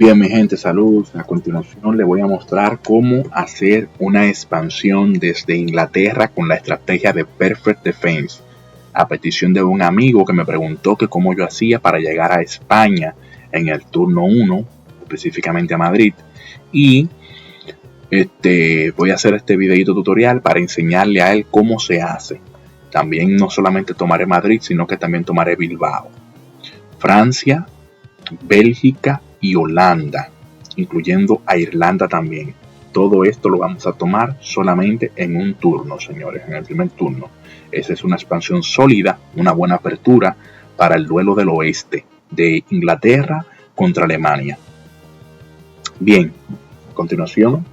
Bien, mi gente, salud. A continuación les voy a mostrar cómo hacer una expansión desde Inglaterra con la estrategia de Perfect Defense, a petición de un amigo que me preguntó que cómo yo hacía para llegar a España en el turno 1, específicamente a Madrid. Y voy a hacer este videito tutorial para enseñarle a él cómo se hace. También no solamente tomaré Madrid, sino que también tomaré Bilbao, Francia, Bélgica y Holanda, incluyendo a Irlanda también. Todo esto lo vamos a tomar solamente en un turno, señores, en el primer turno. Esa es una expansión sólida, una buena apertura para el duelo del oeste de Inglaterra contra Alemania. Bien, a continuación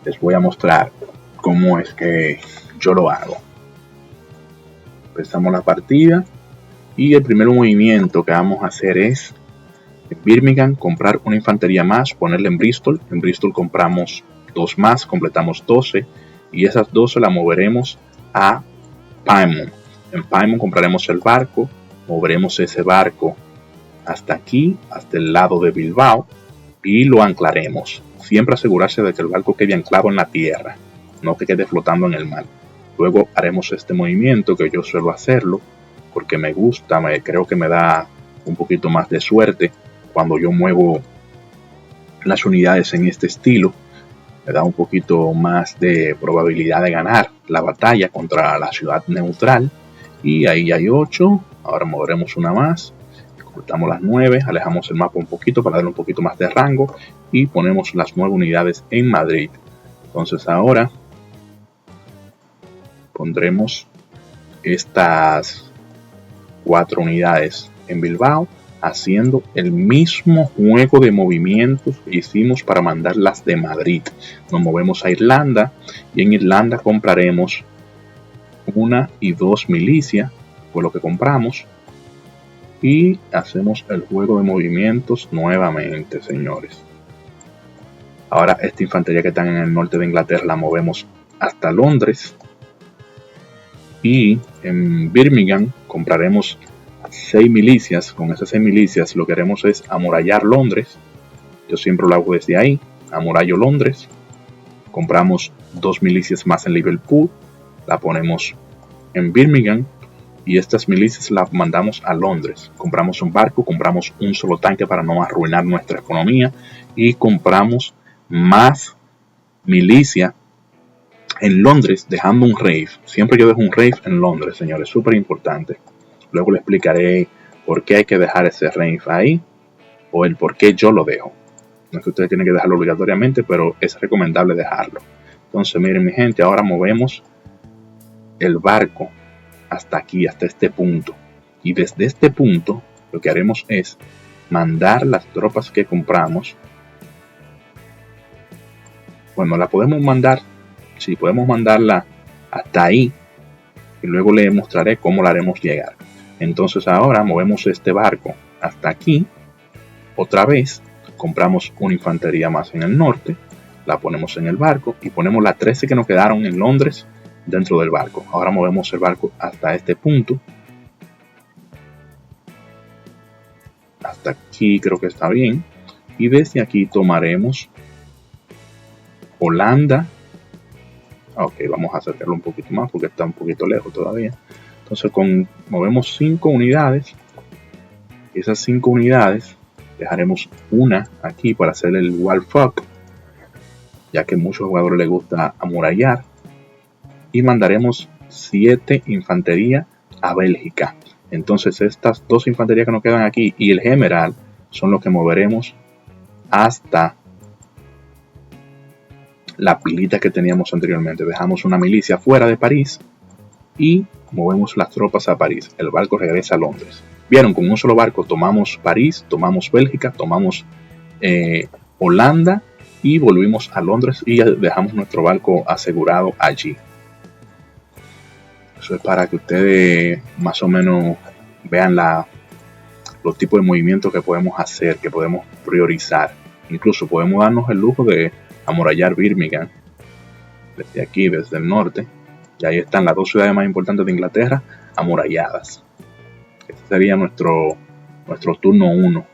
les voy a mostrar cómo es que yo lo hago. Empezamos la partida y el primer movimiento que vamos a hacer es en Birmingham comprar una infantería más, ponerla en Bristol. En Bristol compramos 2 más, completamos 12 y esas 12 las moveremos a Plymouth. En Plymouth compraremos el barco, moveremos ese barco hasta aquí, hasta el lado de Bilbao y lo anclaremos. Siempre asegurarse de que el barco quede anclado en la tierra, no que quede flotando en el mar. Luego haremos este movimiento que yo suelo hacerlo porque me gusta, creo que me da un poquito más de suerte cuando yo muevo las unidades en este estilo. Me da un poquito más de probabilidad de ganar la batalla contra la ciudad neutral. Y ahí hay 8. Ahora moveremos una más. Cortamos las 9. Alejamos el mapa un poquito para darle un poquito más de rango. Y ponemos las 9 unidades en Madrid. Entonces ahora pondremos estas 4 unidades en Bilbao, haciendo el mismo juego de movimientos que hicimos para mandarlas de Madrid. Nos movemos a Irlanda y en Irlanda compraremos 1 y 2 milicias, fue lo que compramos, y hacemos el juego de movimientos nuevamente, señores. Ahora esta infantería que están en el norte de Inglaterra la movemos hasta Londres y en Birmingham compraremos 6 milicias. Con esas 6 milicias lo que haremos es amurallar Londres. Yo siempre lo hago desde ahí, amurallo Londres. Compramos 2 milicias más en Liverpool, la ponemos en Birmingham y estas milicias las mandamos a Londres. Compramos un barco, compramos un solo tanque para no arruinar nuestra economía y compramos más milicia en Londres, dejando un RAF. Siempre yo dejo un RAF en Londres, señores, súper importante. Luego le explicaré por qué hay que dejar ese RAF ahí o el por qué yo lo dejo. No es que ustedes tienen que dejarlo obligatoriamente, pero es recomendable dejarlo. Entonces, miren mi gente, ahora movemos el barco hasta aquí, hasta este punto. Y desde este punto, lo que haremos es mandar las tropas que compramos. Bueno, la podemos mandar, sí, podemos mandarla hasta ahí. Y luego le mostraré cómo la haremos llegar. Entonces ahora movemos este barco hasta aquí. Otra vez compramos una infantería más en el norte, la ponemos en el barco y ponemos las 13 que nos quedaron en Londres dentro del barco. Ahora movemos el barco hasta este punto. Hasta aquí creo que está bien. Y desde aquí tomaremos Holanda. Ok, vamos a acercarlo un poquito más porque está un poquito lejos todavía. Entonces movemos 5 unidades. Y esas 5 unidades dejaremos una aquí para hacer el wall fuck, ya que a muchos jugadores les gusta amurallar. Y mandaremos 7 infantería a Bélgica. Entonces estas 2 infanterías que nos quedan aquí y el general son los que moveremos hasta la pilita que teníamos anteriormente. Dejamos una milicia fuera de París y movemos las tropas a París. El barco regresa a Londres. Vieron, con un solo barco tomamos París, tomamos Bélgica, tomamos Holanda y volvimos a Londres y dejamos nuestro barco asegurado allí. Eso es para que ustedes más o menos vean los tipos de movimientos que podemos hacer, que podemos priorizar. Incluso podemos darnos el lujo de amurallar Birmingham desde aquí, desde el norte. Y ahí están las 2 ciudades más importantes de Inglaterra amuralladas. Este sería nuestro turno 1.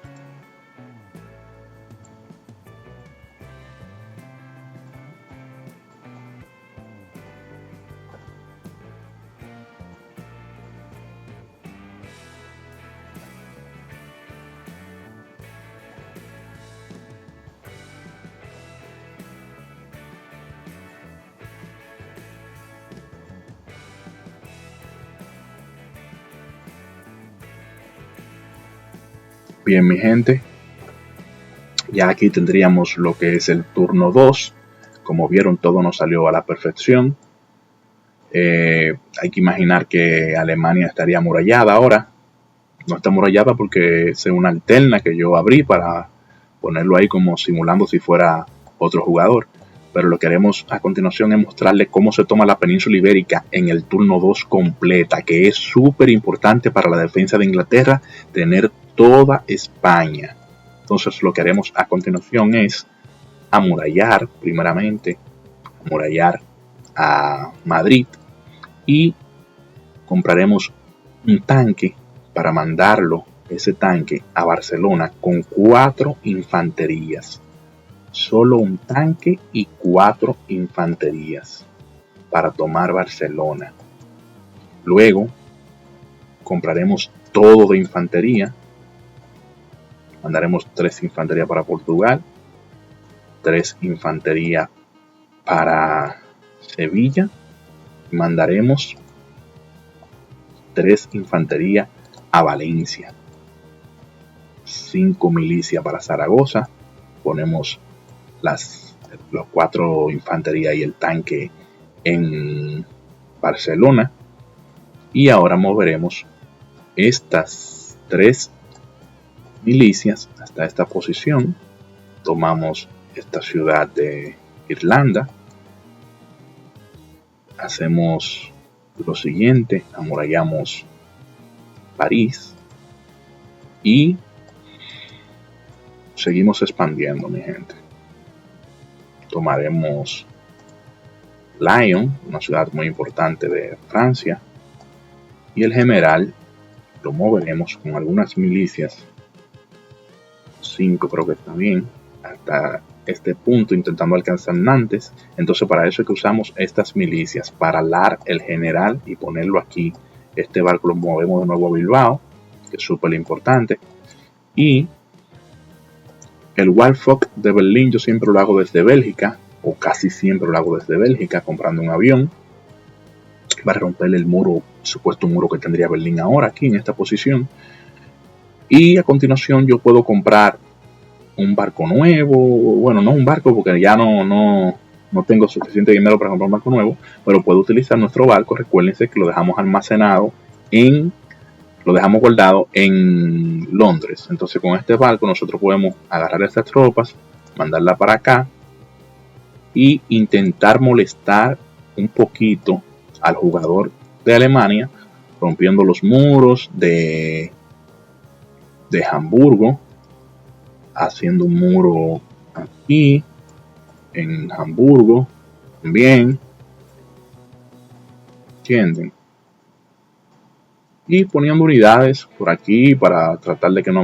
Bien, mi gente, ya aquí tendríamos lo que es el turno 2. Como vieron, todo nos salió a la perfección. Hay que imaginar que Alemania estaría amurallada ahora. No está amurallada porque es una alterna que yo abrí para ponerlo ahí como simulando si fuera otro jugador. Pero lo que haremos a continuación es mostrarles cómo se toma la península ibérica en el turno 2 completa, que es súper importante para la defensa de Inglaterra tener toda España. Entonces lo que haremos a continuación es amurallar primeramente, amurallar a Madrid, y compraremos un tanque para mandarlo, ese tanque, a Barcelona con 4 infanterías. Solo un tanque y 4 infanterías para tomar Barcelona. Luego compraremos todo de infantería. Mandaremos 3 infanterías para Portugal, 3 infanterías para Sevilla. Mandaremos 3 infanterías a Valencia, 5 milicias para Zaragoza. Ponemos los 4 infanterías y el tanque en Barcelona. Y ahora moveremos estas 3 milicias hasta esta posición. Tomamos esta ciudad de Irlanda. Hacemos lo siguiente: amurallamos París y seguimos expandiendo, mi gente. Tomaremos Lyon, una ciudad muy importante de Francia, y el general lo moveremos con algunas milicias, 5 creo que está bien, hasta este punto, intentando alcanzar Nantes. Entonces para eso es que usamos estas milicias, para alar el general y ponerlo aquí. Este barco lo movemos de nuevo a Bilbao, que es súper importante. Y el Waldfock de Berlín yo siempre lo hago desde Bélgica, o casi siempre lo hago desde Bélgica, comprando un avión para romper el muro, supuesto muro que tendría Berlín ahora aquí en esta posición. Y a continuación yo puedo comprar un barco nuevo. Bueno, no un barco porque ya no tengo suficiente dinero para comprar un barco nuevo, pero puedo utilizar nuestro barco. Recuérdense que lo dejamos almacenado lo dejamos guardado en Londres. Entonces con este barco nosotros podemos agarrar estas tropas, mandarla para acá y intentar molestar un poquito al jugador de Alemania, rompiendo los muros de Hamburgo, haciendo un muro aquí en Hamburgo también, ¿entienden? Y poniendo unidades por aquí para tratar de que no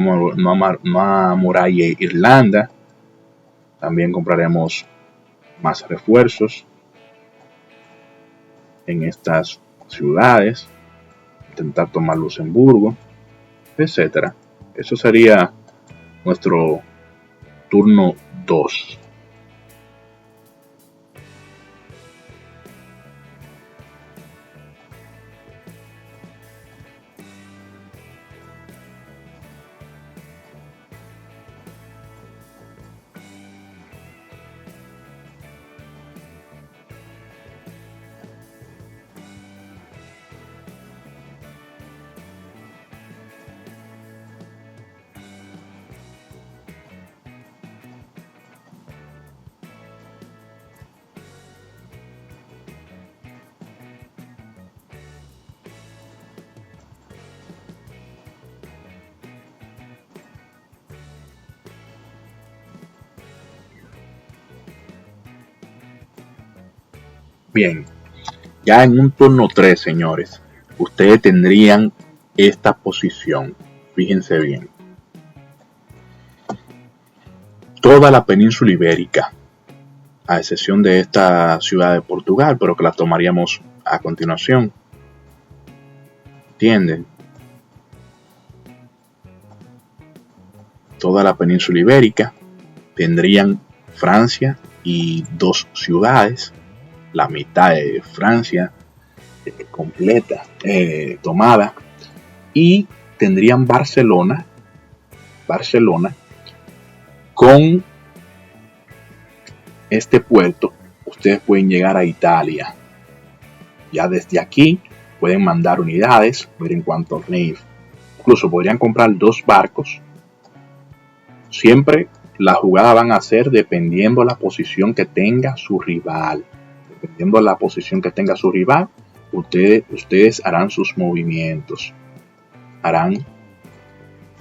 amuralle Irlanda. También compraremos más refuerzos en estas ciudades, intentar tomar Luxemburgo, etcétera. Eso sería nuestro turno 2. Bien, ya en un turno 3, señores, ustedes tendrían esta posición. Fíjense bien. Toda la península ibérica, a excepción de esta ciudad de Portugal, pero que la tomaríamos a continuación. ¿Entienden? Toda la península ibérica tendrían Francia y 2 ciudades, la mitad de Francia completa tomada, y tendrían Barcelona Barcelona, con este puerto ustedes pueden llegar a Italia. Ya desde aquí pueden mandar unidades, miren cuántos NIF. Incluso podrían comprar 2 barcos. Siempre la jugada van a ser dependiendo la posición que tenga su rival. Dependiendo de la posición que tenga su rival, ustedes harán sus movimientos. Harán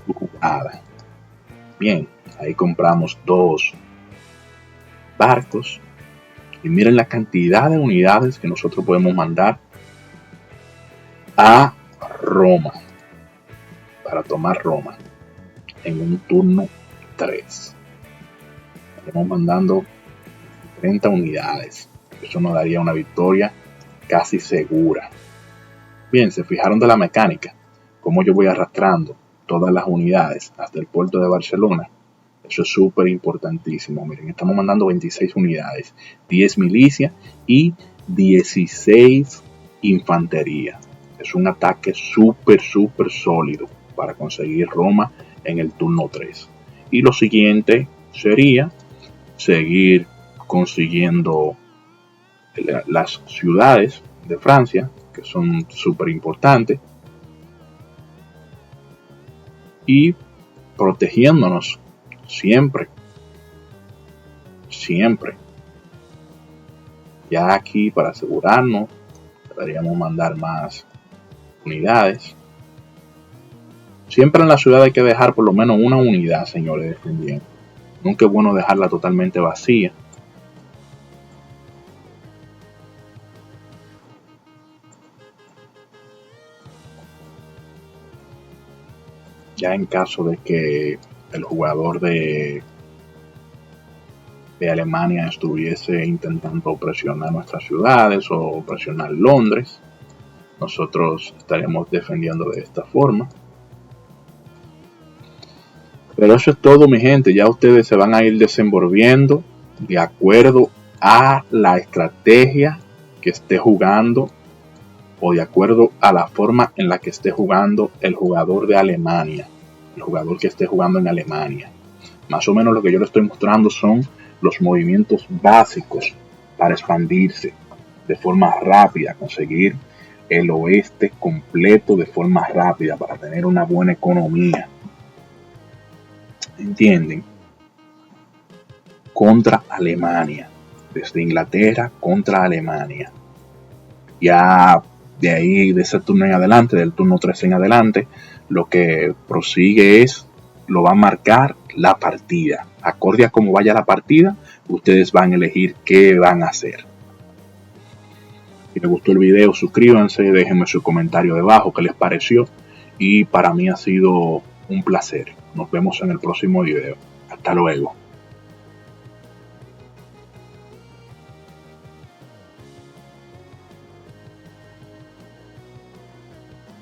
su jugada. Bien, ahí compramos 2 barcos. Y miren la cantidad de unidades que nosotros podemos mandar a Roma. Para tomar Roma. En un turno 3. Estamos mandando 30 unidades. Eso nos daría una victoria casi segura. Bien, se fijaron de la mecánica. Cómo yo voy arrastrando todas las unidades hasta el puerto de Barcelona. Eso es súper importantísimo. Miren, estamos mandando 26 unidades, 10 milicia y 16 infantería. Es un ataque súper sólido para conseguir Roma en el turno 3. Y lo siguiente sería seguir consiguiendo las ciudades de Francia, que son súper importantes, y protegiéndonos siempre. Ya aquí, para asegurarnos, deberíamos mandar más unidades. Siempre en la ciudad hay que dejar por lo menos una unidad, señores, defendiendo. Nunca es bueno dejarla totalmente vacía. Ya en caso de que el jugador de Alemania estuviese intentando presionar nuestras ciudades o presionar Londres, nosotros estaremos defendiendo de esta forma. Pero eso es todo, mi gente. Ya ustedes se van a ir desenvolviendo de acuerdo a la estrategia que esté jugando o de acuerdo a la forma en la que esté jugando el jugador de Alemania, el jugador que esté jugando en Alemania. Más o menos lo que yo le estoy mostrando son los movimientos básicos para expandirse de forma rápida, conseguir el oeste completo de forma rápida para tener una buena economía. ¿Entienden? Contra Alemania, desde Inglaterra contra Alemania. Ya de ahí, de ese turno en adelante, del turno 3 en adelante, lo que prosigue lo va a marcar la partida. Acorde a cómo vaya la partida, ustedes van a elegir qué van a hacer. Si les gustó el video, suscríbanse, déjenme su comentario debajo, qué les pareció. Y para mí ha sido un placer. Nos vemos en el próximo video. Hasta luego.